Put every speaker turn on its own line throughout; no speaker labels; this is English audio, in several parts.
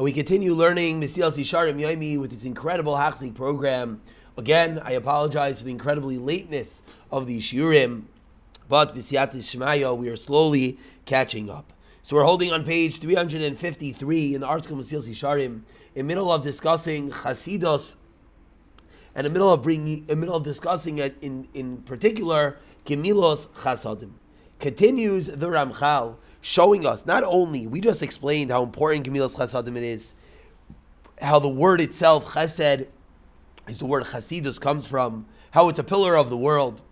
And we continue learning Mesilas Yesharim Yomi with this incredible Hachzik program. Again, I apologize for the incredibly lateness of the Shiurim, but V'siyat Shemayo, we are slowly catching up. So we're holding on page 353 in the Artscroll Mesilas Yesharim, in middle of discussing Chasidus, and in the middle of discussing it in particular Gemilos Chasadim. Continues the Ramchal, showing us not only, we just explained how important Gemilas Chasadim it is, how the word itself, Chesed, is the word Chasidus comes from, how it's a pillar of the world.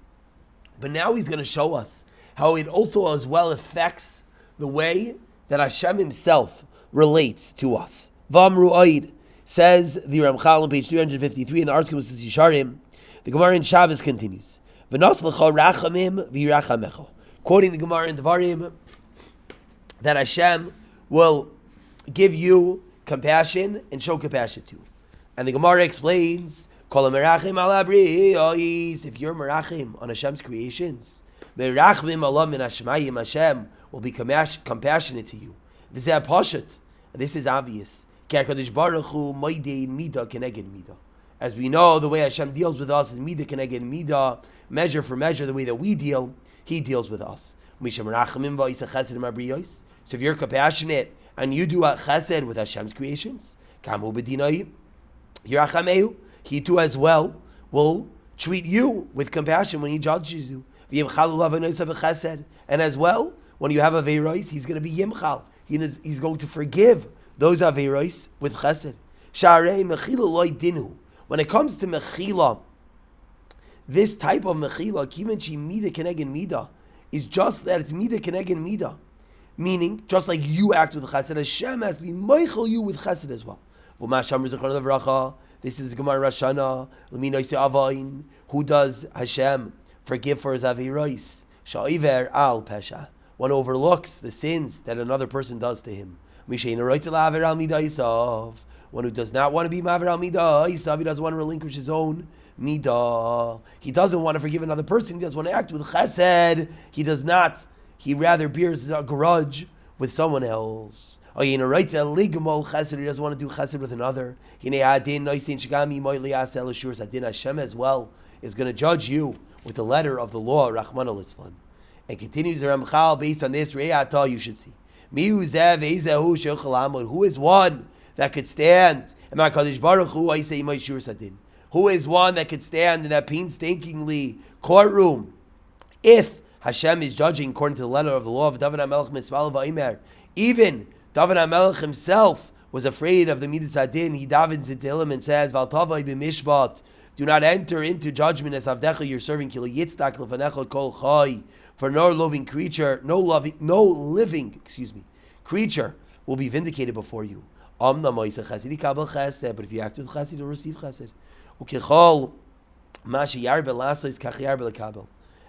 But now he's going to show us how it also as well affects the way that Hashem himself relates to us. V'amru Oid, says the Ramchal on page 353 in the Artscroll Mesilas Yesharim. The Gemara in Shabbos continues. V'nos l'cha rachamim v'yirachamecha. Quoting the Gemara in Devarim, that Hashem will give you compassion and show compassion to you. And the Gemara explains, Kol merachim ala briyos, if you're merachim on Hashem's creations, merachim ala min Hashemayim, Hashem will be compassionate to you. V'zeh pashat, and this is obvious. Ki HaKadosh Baruch Hu moidei mida keneged mida. As we know, the way Hashem deals with us is mida keneged mida, measure for measure, the way that we deal, He deals with us. So if you're compassionate and you do a chesed with Hashem's creations, He too as well will treat you with compassion when He judges you. And as well, when you have aveiros, He's going to be yimchal. He's going to forgive those aveiros with chesed. When it comes to mechila, this type of mechila, kivenchi mida keneged mida, is just that it's mida keneged mida. Meaning, just like you act with chesed, Hashem has to be meichel you with chesed as well. This is Gemara Rashana. Who does Hashem forgive for his aviros? Sha'iver al pesha. One overlooks the sins that another person does to him. One who does not want to be maver al midah, he doesn't want to relinquish his own midah. He doesn't want to forgive another person. He doesn't want to act with chesed. He does not. He rather bears a grudge with someone else. He doesn't want to do chesed with another. Hashem as well is going to judge you with the letter of the law, Rahman al-Islam. And continues the Ramchal based on this, you should see. Who is one that could stand? Who is one that could stand in that painstakingly courtroom if Hashem is judging according to the letter of the law of David HaMelech Misval Va'imer? Even David HaMelech himself was afraid of the Midas Hadin. He davens into him and says, Val tavai b'mishpat, do not enter into judgment as Avdecha you're serving, Kilo Yitzdak lefanecha kol chai, for no living creature creature will be vindicated before you. But if you act with chesed, you'll receive chesed.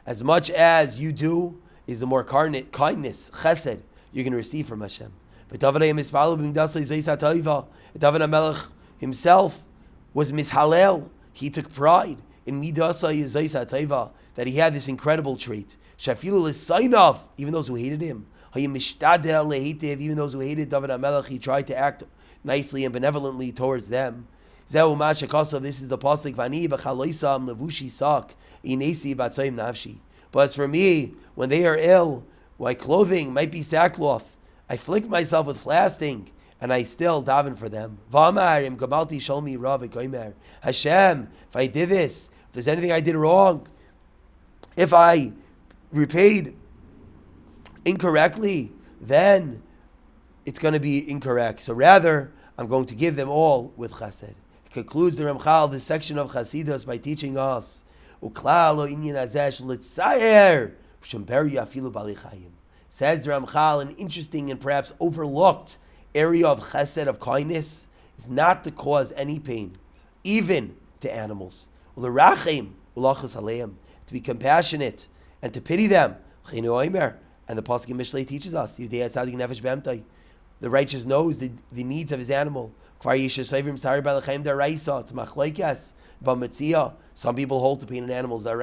As much as you do is the more kindness, chesed, you're going to receive from Hashem. But David HaMelech himself was mishalel. He took pride in midasai zayis hatayva, that he had this incredible trait. Shafilu l'sainav, even those who hated him. Even those who hated David HaMelech, he tried to act nicely and benevolently towards them. This is the pasuk, Vani b'chaloisam levushi sak inesi batzayim nafshi. But as for me, when they are ill, my clothing might be sackcloth. I flick myself with fasting, and I still daven for them. Hashem, if I did this, if there's anything I did wrong, if I repaid incorrectly, then it's going to be incorrect. So rather, I'm going to give them all with chesed. It concludes the Ramchal, this section of Chasidus, by teaching us, says the Ramchal, an interesting and perhaps overlooked area of chesed, of kindness, is not to cause any pain, even to animals. To be compassionate and to pity them. And the Pasuk in Mishlei teaches us, the righteous knows the needs of his animal. Some people hold to pain in animals. So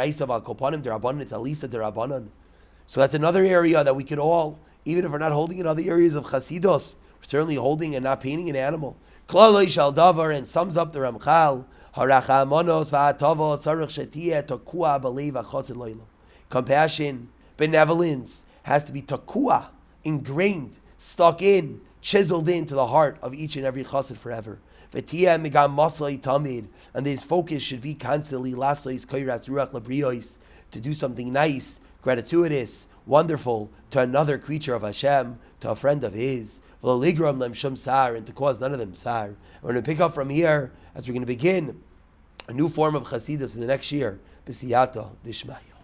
that's another area that we could all, even if we're not holding in other areas of Chasidus, certainly holding and not painting an animal. Klalei shal davar, and sums up the Ramchal. Compassion, benevolence has to be takua, ingrained, stuck in, chiseled into the heart of each and every chassid forever. And his focus should be constantly to do something nice, gratuitous, wonderful to another creature of Hashem, to a friend of his, and to cause none of them sar. We're going to pick up from here as we're going to begin a new form of Chasidus in the next year. B'siyata Dishmaya.